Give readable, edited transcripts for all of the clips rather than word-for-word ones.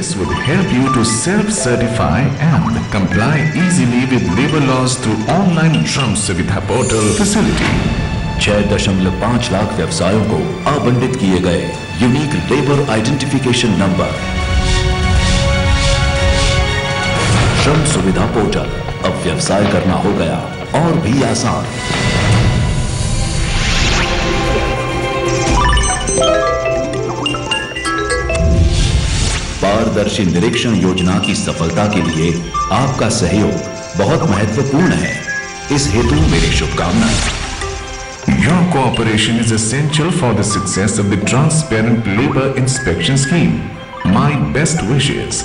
CCS would help you to self-certify and comply easily with labor laws through online Shram Suvidha portal facility. 6.5 lakh व्यवसायों को आवंटित किए गए unique labour identification number. श्रम सुविधा portal, अब व्यवसाय करना हो गया और भी आसान। पारदर्शी निरीक्षण योजना की सफलता के लिए आपका सहयोग बहुत महत्वपूर्ण है। इस हेतु मेरी शुभकामनाएं। Your cooperation is essential for the success of the Transparent Labor Inspection Scheme. My best wishes.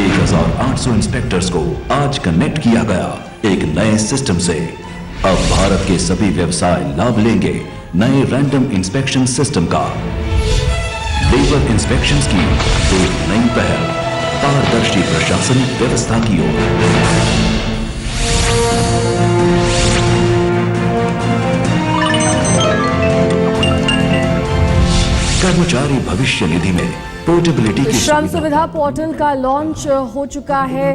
1800 inspectors को आज कनेक्ट किया गया एक नए सिस्टम से। अब भारत के सभी व्यवसाय लाभ लेंगे नए रैंडम इंस्पेक्शन सिस्टम का। लेबर इंस्पेक्शन की एक नई पहल पारदर्शी प्रशासनिक व्यवस्था की ओर। कर्मचारी भविष्य निधि में पोर्टेबिलिटी की श्रम सुविधा पोर्टल का लॉन्च हो चुका है।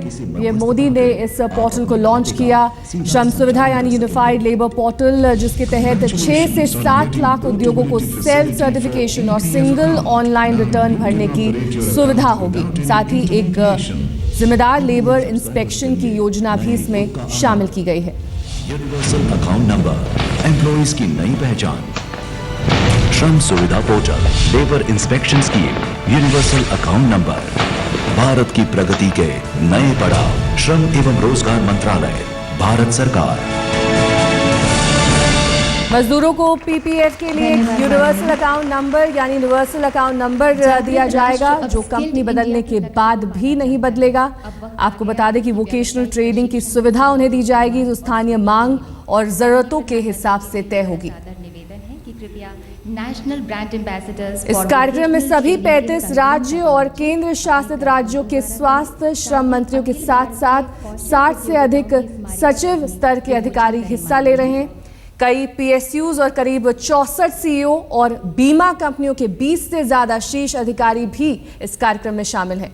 ये मोदी ने इस पोर्टल को लॉन्च किया। श्रम सुविधा यानी यूनिफाइड लेबर पोर्टल, जिसके तहत 6 से 7 लाख उद्योगों को सेल्फ सर्टिफिकेशन और सिंगल ऑनलाइन रिटर्न भरने की सुविधा होगी। साथ ही एक जिम्मेदार लेबर इंस्पेक्शन की योजना भी इसमें शामिल की गई है। यूनिवर्सल अकाउंट नंबर, एम्प्लॉइज की नई पहचान। श्रम सुविधा portal, labour inspection scheme, universal account number, Bharat की प्रगति के नए पड़ाव। श्रम एवं रोजगार मंत्रालय, भारत सरकार। मजदूरों को पीपीएफ के लिए यूनिवर्सल अकाउंट नंबर यानी यूनिवर्सल अकाउंट नंबर दिया जाएगा, जो कंपनी बदलने के बाद भी नहीं बदलेगा। आपको बता दें कि वोकेशनल ट्रेनिंग की सुविधा उन्हें दी जाएगी, जो स्थानीय मांग और जरूरतों के हिसाब से तय होगी। नेशनल ब्रांड एम्बेसडर्स इस कार्यक्रम में सभी 35 राज्य और केंद्र शासित राज्यों के स्वास्थ्य श्रम मंत्रियों के साथ साथ 60 से अधिक सचिव स्तर के अधिकारी हिस्सा ले रहे हैं। कई पीएसयूज और करीब 64 सीईओ और बीमा कंपनियों के 20 से ज्यादा शीर्ष अधिकारी भी इस कार्यक्रम में शामिल हैं।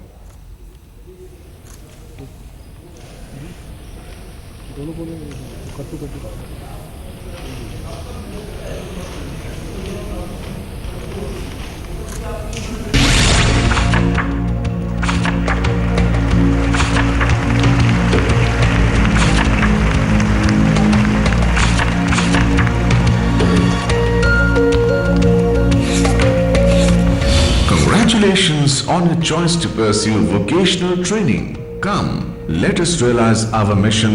Congratulations on your choice to pursue vocational training. Come, let us realize our mission,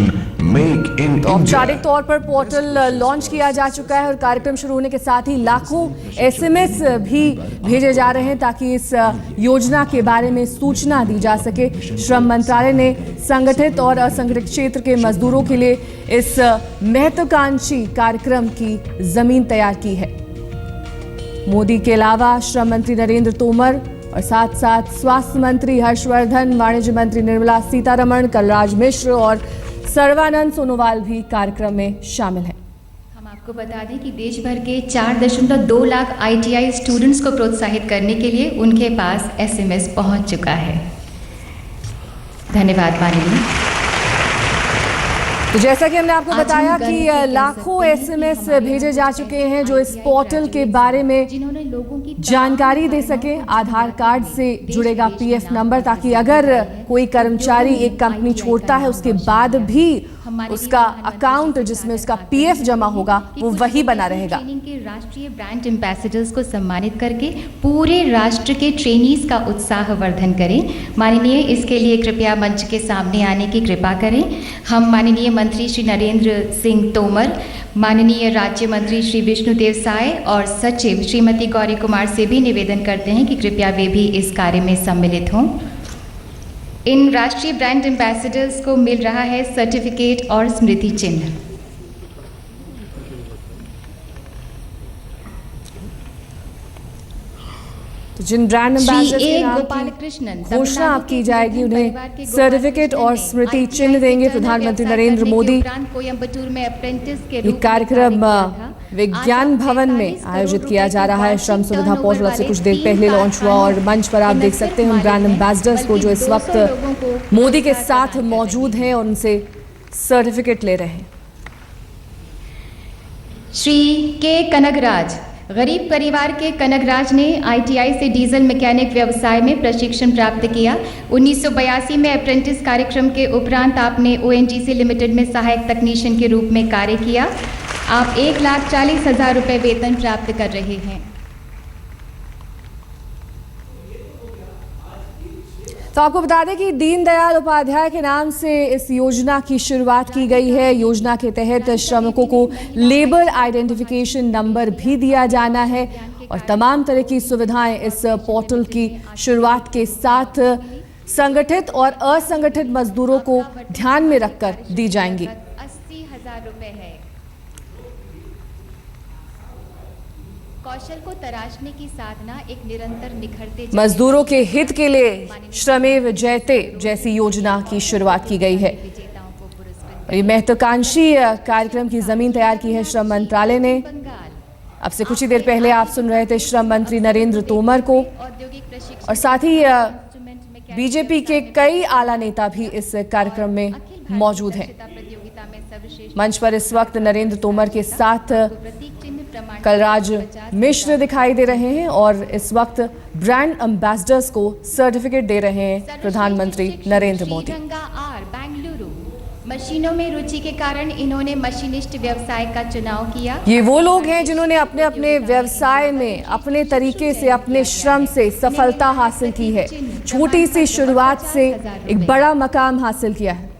make in India. औपचारिक तौर पर पोर्टल लॉन्च किया जा चुका है और कार्यक्रम शुरू होने के साथ ही लाखों एसएमएस भी भेजे जा रहे हैं ताकि इस योजना के बारे में सूचना दी जा सके। श्रम मंत्रालय ने संगठित और असंगठित क्षेत्र के मजदूरों के लिए इस महत्वाकांक्षी कार्यक्रम की जमीन तैयार की है। मोदी के अलावा श्रम मंत्री नरेंद्र तोमर और साथ साथ स्वास्थ्य मंत्री हर्षवर्धन, वाणिज्य मंत्री निर्मला सीतारमण, कलराज मिश्र और सर्बानंद सोनोवाल भी कार्यक्रम में शामिल हैं। हम आपको बता दें कि देश भर के 4.2 लाख आईटीआई स्टूडेंट्स को प्रोत्साहित करने के लिए उनके पास एसएमएस पहुंच चुका है। धन्यवाद माननीय। तो जैसा कि हमने आपको बताया कि लाखों एसएमएस भेजे जा चुके हैं जो इस पोर्टल के बारे में जानकारी दे सके। आधार कार्ड से जुड़ेगा पीएफ नंबर, ताकि अगर कोई कर्मचारी एक कंपनी छोड़ता है उसके बाद भी उसका अकाउंट जिसमें उसका पीएफ जमा होगा वो वही बना रहेगा। ट्रेनिंग के राष्ट्रीय ब्रांड एम्बेसडर्स को सम्मानित करके पूरे राष्ट्र के ट्रेनीज का उत्साह वर्धन करें। माननीय, इसके लिए कृपया मंच के सामने आने की कृपा करें। हम माननीय मंत्री श्री नरेंद्र सिंह तोमर, माननीय राज्य मंत्री श्री विष्णुदेव साय और सचिव श्रीमती गौरी कुमार से भी निवेदन करते हैं कि कृपया वे भी इस कार्य में सम्मिलित हों। इन राष्ट्रीय ब्रांड एम्बेसडर्स को मिल रहा है सर्टिफिकेट और स्मृति चिन्ह। तो जिन ब्रांड एम्बेसडर्स श्री के ए नाम गोपालकृष्णन की घोषणा अब की जाएगी उन्हें सर्टिफिकेट और स्मृति चिन्ह देंगे प्रधानमंत्री नरेंद्र मोदी। कोयम्बटूर में अप्रेंटिस के ये रूप में कार्यक्रम कार्य किया था। विज्ञान भवन में आयोजित किया जा रहा है। श्रम सुविधा पोर्टल से कुछ देर पहले लॉन्च हुआ और मंच पर आप देख सकते हैं उन ब्रांड एम्बेसडर्स को जो इस वक्त मोदी के साथ मौजूद हैं और उनसे सर्टिफिकेट ले रहे हैं। श्री के कनगराज, गरीब परिवार के कनगराज ने ITI से डीजल मैकेनिक व्यवसाय में प्रशिक्षण प्राप्त किया। 1982 में अप्रेंटिस कार्यक्रम के उपरांत आपने ONGC लिमिटेड में सहायक तकनीशियन के रूप में कार्य किया। आप 1,40,000 रुपये वेतन प्राप्त कर रहे हैं। तो आपको बता दें कि दीनदयाल उपाध्याय के नाम से इस योजना की शुरुआत की गई है। योजना के तहत श्रमिकों को लेबर आइडेंटिफिकेशन नंबर भी दिया जाना है और तमाम तरह की सुविधाएं इस पोर्टल की शुरुआत के साथ संगठित और असंगठित मजदूरों को ध्यान में रखकर दी जाएंगी। 80,000 रुपये है। कौशल को तराशने की साधना एक निरंतर निखरते मजदूरों के हित के लिए श्रमेव जयते जैसी योजना की शुरुआत की गई है। विजेताओं को पुरस्कृत ये महत्वाकांक्षी कार्यक्रम की जमीन तैयार की है श्रम मंत्रालय ने। बंगाल अब से कुछ ही देर पहले आप सुन रहे थे श्रम मंत्री नरेंद्र तोमर को औद्योगिक प्रशिक्षण और साथ ही बीजेपी के कई आला नेता भी इस कार्यक्रम में मौजूद हैं। प्रतियोगिता में सर्वश्रेष्ठ मंच पर इस वक्त नरेंद्र तोमर के साथ प्रतीक चिन्ह प्रमाण कलराज मिश्र दिखाई दे रहे हैं और इस वक्त ब्रांड एम्बेसडर्स को सर्टिफिकेट दे रहे हैं प्रधानमंत्री नरेंद्र मोदी। श्रीरंगा आर बेंगलुरु, मशीनों में रुचि के कारण इन्होंने मशीनिस्ट व्यवसाय का चुनाव किया। ये वो लोग हैं जिन्होंने अपने अपने व्यवसाय में अपने तरीके से अपने श्रम से सफलता हासिल की है। छोटी सी शुरुआत से एक बड़ा मकाम हासिल किया है।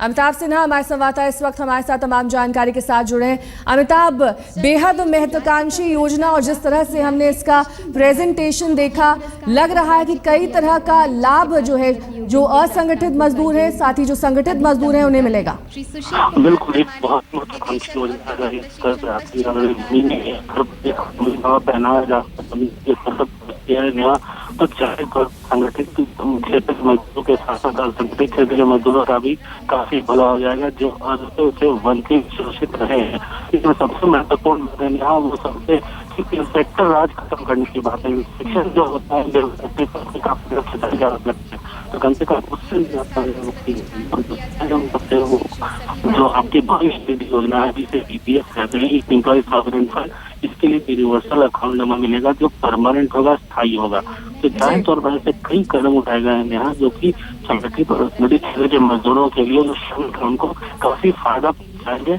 अमिताभ सिन्हा हमारे संवाददाता इस वक्त हमारे साथ तमाम जानकारी के साथ जुड़े हैं। अमिताभ, बेहद महत्वाकांक्षी योजना और जिस तरह से हमने इसका प्रेजेंटेशन देखा, लग रहा है कि कई तरह का लाभ जो है जो असंगठित मजदूर है साथ ही जो संगठित मजदूर है उन्हें मिलेगा। श्री सुशील बिल्कुल एक बहुत महत्वाकांक्षी योजना है। इसका पहनाया जा तो चाहे संगठित क्षेत्र के मजदूरों के साथ साथ असंगठित क्षेत्र के मजदूरों का भी काफी भला हो जाएगा जो से वंचित शोषित रहे हैं। इसमें सबसे महत्वपूर्ण यहाँ वो सबसे इंस्पेक्टर राज खत्म करने की बात है। शिक्षण जो होता है काफी तो कम से कम उससे जो आपकी भविष्य निधि योजना है जिसे EPF कहते हैं, एम्प्लॉय प्रोविडेंट फंड, इसके लिए यूनिवर्सल अकाउंट नंबर मिलेगा जो परमानेंट होगा, स्थायी होगा। तो जाहिर तौर पर ऐसे कई कदम उठाए गए हैं यहाँ जो कि संगठित और असंगठित क्षेत्र के मजदूरों के लिए जो श्रमिक है उनको काफी फायदा पहुंचाएंगे।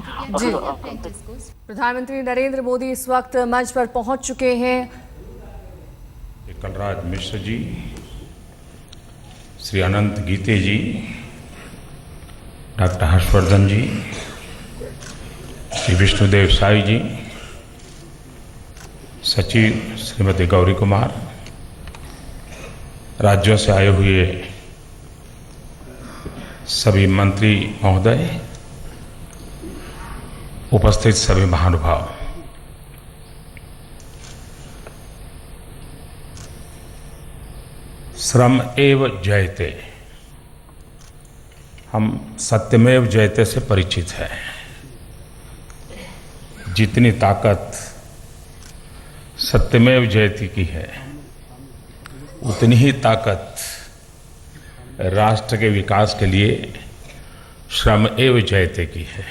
प्रधानमंत्री नरेंद्र मोदी इस वक्त मंच पर पहुंच चुके हैं। कलराज मिश्र जी, श्री अनंत गीते जी, डॉक्टर हर्षवर्धन जी, श्री विष्णुदेव साई जी, सचिव श्रीमती गौरी कुमार, राज्यों से आए हुए सभी मंत्री महोदय, उपस्थित सभी महानुभाव, श्रम एव जयते, हम सत्यमेव जयते से परिचित हैं। जितनी ताकत सत्यमेव जयते की है उतनी ही ताकत राष्ट्र के विकास के लिए श्रम एव जयते की है।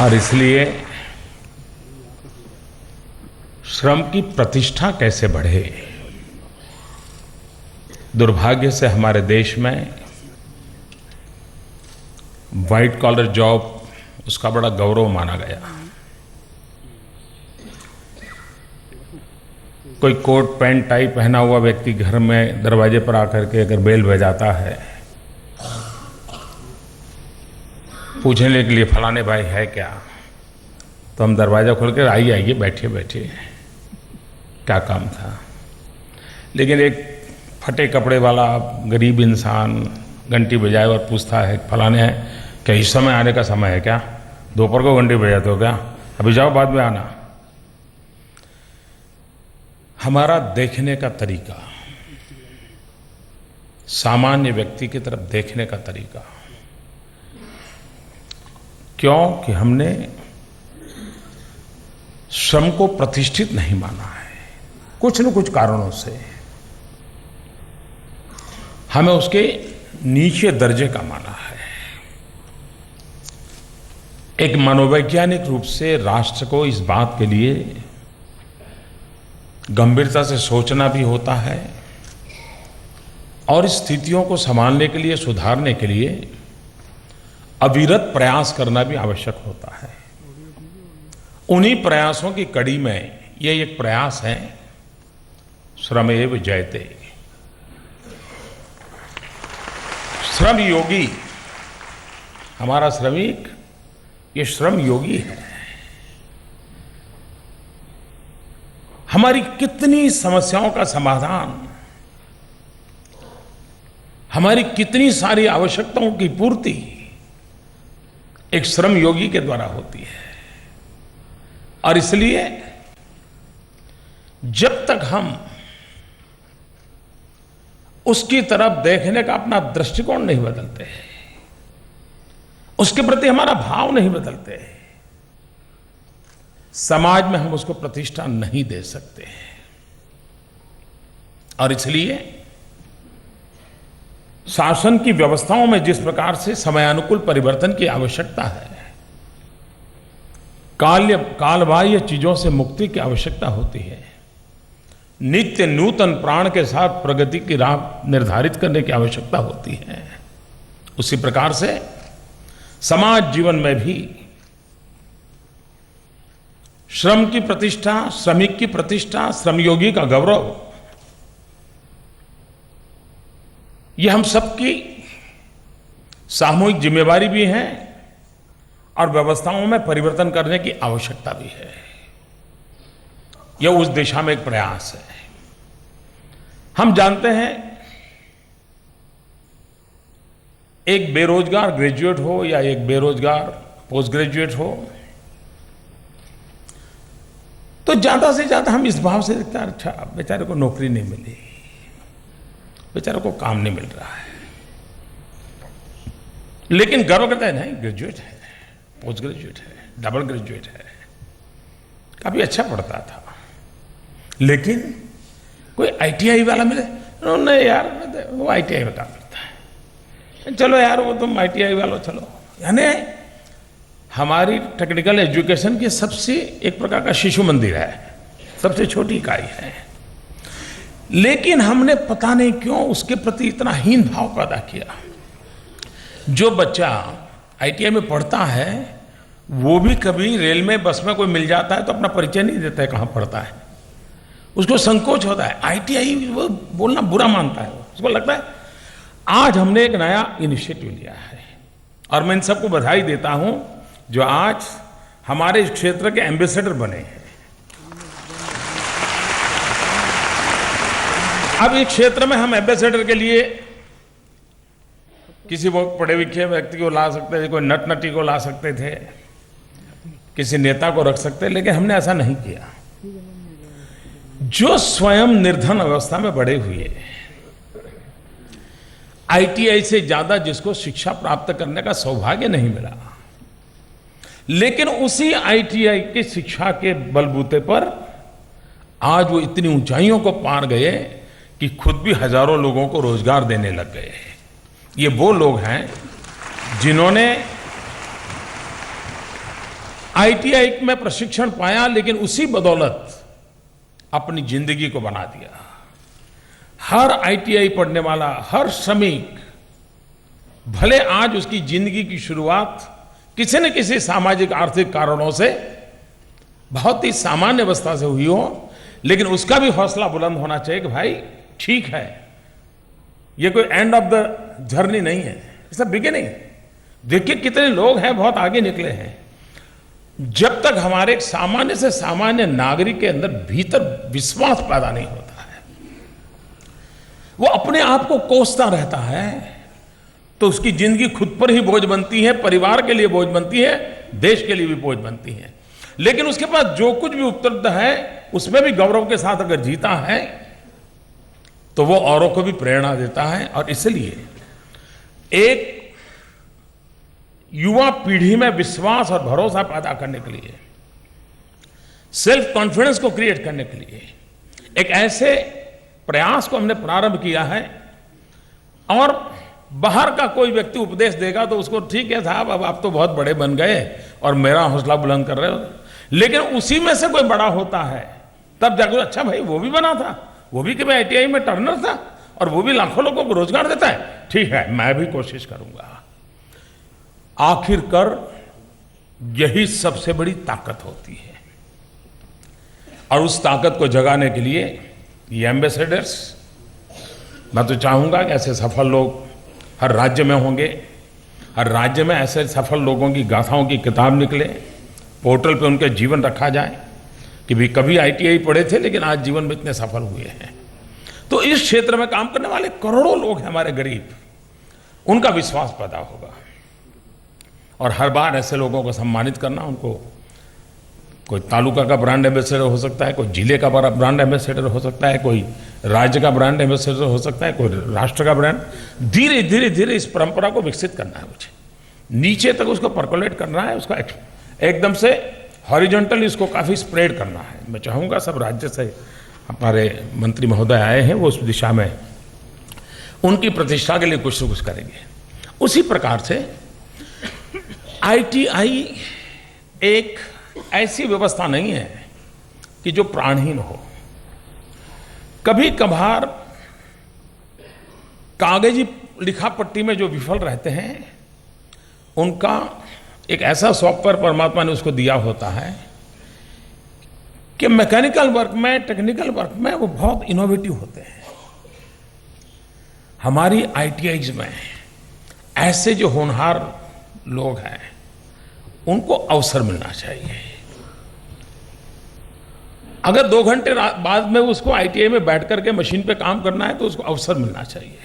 और इसलिए श्रम की प्रतिष्ठा कैसे बढ़े। दुर्भाग्य से हमारे देश में वाइट कॉलर जॉब उसका बड़ा गौरव माना गया। कोई कोट पैंट टाई पहना हुआ व्यक्ति घर में दरवाजे पर आकर के अगर बेल बजाता है पूछने के लिए फलाने भाई है क्या, तो हम दरवाज़ा खोल कर आइए आइए बैठिए बैठिए क्या काम था। लेकिन एक फटे कपड़े वाला गरीब इंसान घंटी बजाए और पूछता है फलाने है क्या, इस समय आने का समय है क्या, दोपहर को घंटी बजाते हो क्या, अभी जाओ बाद में आना, हमारा देखने का तरीका, सामान्य व्यक्ति की तरफ देखने का तरीका, क्योंकि हमने श्रम को प्रतिष्ठित नहीं माना है। कुछ न कुछ कारणों से हमें उसके नीचे दर्जे का माना है। एक मनोवैज्ञानिक रूप से राष्ट्र को इस बात के लिए गंभीरता से सोचना भी होता है और स्थितियों को संभालने के लिए, सुधारने के लिए अविरत प्रयास करना भी आवश्यक होता है। उन्हीं प्रयासों की कड़ी में ये एक प्रयास है श्रमेव जयते। श्रम योगी, हमारा श्रमिक ये श्रम योगी है। हमारी कितनी समस्याओं का समाधान, हमारी कितनी सारी आवश्यकताओं की पूर्ति एक श्रम योगी के द्वारा होती है। और इसलिए जब तक हम उसकी तरफ देखने का अपना दृष्टिकोण नहीं बदलते, उसके प्रति हमारा भाव नहीं बदलते, समाज में हम उसको प्रतिष्ठा नहीं दे सकते। और इसलिए शासन की व्यवस्थाओं में जिस प्रकार से समयानुकूल परिवर्तन की आवश्यकता है, कालबाह्य चीजों से मुक्ति की आवश्यकता होती है, नित्य नूतन प्राण के साथ प्रगति की राह निर्धारित करने की आवश्यकता होती है, उसी प्रकार से समाज जीवन में भी श्रम की प्रतिष्ठा, श्रमिक की प्रतिष्ठा, श्रमयोगी का गौरव, यह हम सबकी सामूहिक जिम्मेवारी भी है और व्यवस्थाओं में परिवर्तन करने की आवश्यकता भी है। यह उस दिशा में एक प्रयास है। हम जानते हैं एक बेरोजगार ग्रेजुएट हो या एक बेरोजगार पोस्ट ग्रेजुएट हो, तो ज्यादा से ज्यादा हम इस भाव से देखते हैं, अच्छा बेचारे को नौकरी नहीं मिली, बेचारे को काम नहीं मिल रहा है। लेकिन गर्व करते हैं नहीं, ग्रेजुएट है, पोस्ट ग्रेजुएट है, डबल ग्रेजुएट है, काफी अच्छा पढ़ता था, लेकिन कोई आईटीआई वाला मिले, नहीं यार वो आईटीआई में काम करता है, चलो यार वो तुम आईटीआई वालों चलो। यानी हमारी टेक्निकल एजुकेशन की सबसे एक प्रकार का शिशु मंदिर है, सबसे छोटी इकाई है, लेकिन हमने पता नहीं क्यों उसके प्रति इतना हीन भाव पैदा किया। जो बच्चा आईटीआई में पढ़ता है वो भी कभी रेल में, बस में कोई मिल जाता है तो अपना परिचय नहीं देता है कहाँ पढ़ता है, उसको संकोच होता है, आईटीआई वो बोलना बुरा मानता है, उसको लगता है। आज हमने एक नया इनिशिएटिव लिया है और मैं इन सबको बधाई देता हूं जो आज हमारे इस क्षेत्र के एम्बेसडर बने हैं। अब इस क्षेत्र में हम एम्बेसडर के लिए किसी वो पढ़े लिखे व्यक्ति को ला सकते थे, कोई नट नटी को ला सकते थे, किसी नेता को रख सकते, लेकिन हमने ऐसा नहीं किया। जो स्वयं निर्धन अवस्था में बड़े हुए, आईटीआई से ज्यादा जिसको शिक्षा प्राप्त करने का सौभाग्य नहीं मिला, लेकिन उसी आईटीआई की शिक्षा के बलबूते पर आज वो इतनी ऊंचाइयों को पार गए कि खुद भी हजारों लोगों को रोजगार देने लग गए। ये वो लोग हैं जिन्होंने आईटीआई में प्रशिक्षण पाया, लेकिन उसी बदौलत अपनी जिंदगी को बना दिया। हर आईटीआई पढ़ने वाला, हर श्रमिक, भले आज उसकी जिंदगी की शुरुआत किसी न किसी सामाजिक आर्थिक कारणों से बहुत ही सामान्य अवस्था से हुई हो, लेकिन उसका भी हौसला बुलंद होना चाहिए कि भाई ठीक है, ये कोई एंड ऑफ द जर्नी नहीं है, इट्स अ बिगिनिंग। देखिए कितने लोग हैं बहुत आगे निकले हैं। जब तक हमारे एक सामान्य से सामान्य नागरिक के अंदर भीतर विश्वास पैदा नहीं होता है, वो अपने आप को कोसता रहता है, तो उसकी जिंदगी खुद पर ही बोझ बनती है, परिवार के लिए बोझ बनती है, देश के लिए भी बोझ बनती है। लेकिन उसके पास जो कुछ भी उपलब्ध है उसमें भी गौरव के साथ अगर जीता है तो वो औरों को भी प्रेरणा देता है। और इसलिए एक युवा पीढ़ी में विश्वास और भरोसा पैदा करने के लिए, सेल्फ कॉन्फिडेंस को क्रिएट करने के लिए एक ऐसे प्रयास को हमने प्रारंभ किया है। और बाहर का कोई व्यक्ति उपदेश देगा तो उसको ठीक है साहब, अब आप तो बहुत बड़े बन गए और मेरा हौसला बुलंद कर रहे हो, लेकिन उसी में से कोई बड़ा होता है तब जाकर अच्छा भाई वो भी बना था, वो भी कभी ITI में टर्नर था और वो भी लाखों लोगों को रोजगार देता है, ठीक है मैं भी कोशिश करूंगा। आखिरकार यही सबसे बड़ी ताकत होती है। और उस ताकत को जगाने के लिए ये एम्बेसडर्स, मैं तो चाहूंगा कि ऐसे सफल लोग हर राज्य में होंगे, हर राज्य में ऐसे सफल लोगों की गाथाओं की किताब निकले, पोर्टल पे उनके जीवन रखा जाए कि भी कभी ITI पढ़े थे लेकिन आज जीवन में इतने सफल हुए हैं। तो इस क्षेत्र में काम करने वाले करोड़ों लोग हैं हमारे गरीब, उनका विश्वास पैदा होगा। और हर बार ऐसे लोगों को सम्मानित करना, उनको कोई तालुका का ब्रांड एम्बेसडर हो सकता है, कोई जिले का ब्रांड एम्बेसडर हो सकता है, कोई राज्य का ब्रांड एम्बेसडर हो सकता है, कोई राष्ट्र का ब्रांड। धीरे धीरे धीरे इस परंपरा को विकसित करना है मुझे, नीचे तक उसको परकोलेट करना है, उसका एकदम से हॉरिजॉन्टल इसको काफ़ी स्प्रेड करना है। मैं चाहूँगा सब राज्य से हमारे मंत्री महोदय आए हैं, वो उस दिशा में उनकी प्रतिष्ठा के लिए कुछ न कुछ करेंगे। उसी प्रकार से ITI एक ऐसी व्यवस्था नहीं है कि जो प्राणहीन हो। कभी कभार कागजी लिखापट्टी में जो विफल रहते हैं उनका एक ऐसा सॉफ्टवेयर परमात्मा ने उसको दिया होता है कि मैकेनिकल वर्क में, टेक्निकल वर्क में वो बहुत इनोवेटिव होते हैं। हमारी ITIs में ऐसे जो होनहार लोग हैं उनको अवसर मिलना चाहिए। अगर 2 घंटे बाद में उसको ITI में बैठ करके मशीन पे काम करना है तो उसको अवसर मिलना चाहिए।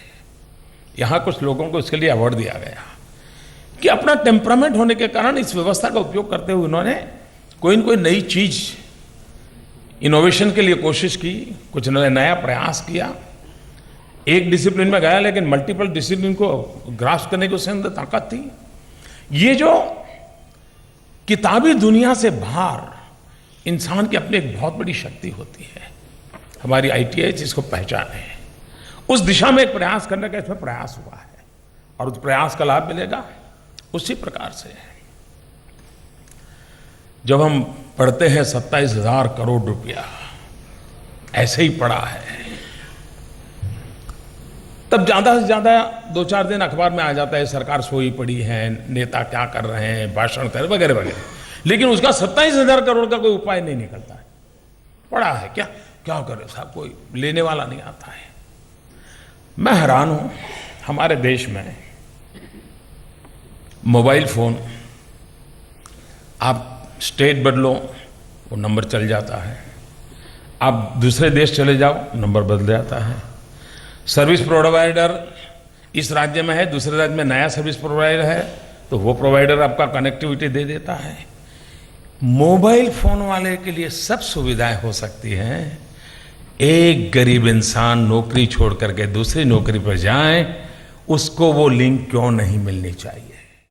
यहां कुछ लोगों को इसके लिए अवार्ड दिया गया कि अपना टेम्परामेंट होने के कारण इस व्यवस्था का उपयोग करते हुए उन्होंने कोई न कोई नई चीज, इनोवेशन के लिए कोशिश की, कुछ नया प्रयास किया। एक डिसिप्लिन में गया लेकिन मल्टीपल डिसिप्लिन को ग्रास्प करने की उसके अंदर ताकत थी। ये जो किताबी दुनिया से बाहर इंसान की अपनी एक बहुत बड़ी शक्ति होती है, हमारी ITI जिसको पहचाने है, उस दिशा में एक प्रयास करने का इसमें प्रयास हुआ है और उस प्रयास का लाभ मिलेगा। उसी प्रकार से जब हम पढ़ते हैं 27,000 करोड़ रुपया ऐसे ही पड़ा है, तब ज्यादा से ज्यादा 2-4 दिन अखबार में आ जाता है सरकार सोई पड़ी है, नेता क्या कर रहे हैं, भाषण कर वगैरह वगैरह, लेकिन उसका 27,000 करोड़ का कोई उपाय नहीं निकलता है। पड़ा है क्या क्या करे साहब, कोई लेने वाला नहीं आता है। मैं हैरान हूं, हमारे देश में मोबाइल फोन, आप स्टेट बदलो वो नंबर चल जाता है, आप दूसरे देश चले जाओ नंबर बदल जाता है। सर्विस प्रोवाइडर इस राज्य में है, दूसरे राज्य में नया सर्विस प्रोवाइडर है तो वो प्रोवाइडर आपका कनेक्टिविटी दे देता है। मोबाइल फोन वाले के लिए सब सुविधाएं हो सकती हैं, एक गरीब इंसान नौकरी छोड़ करके दूसरी नौकरी पर जाए, उसको वो लिंक क्यों नहीं मिलनी चाहिए।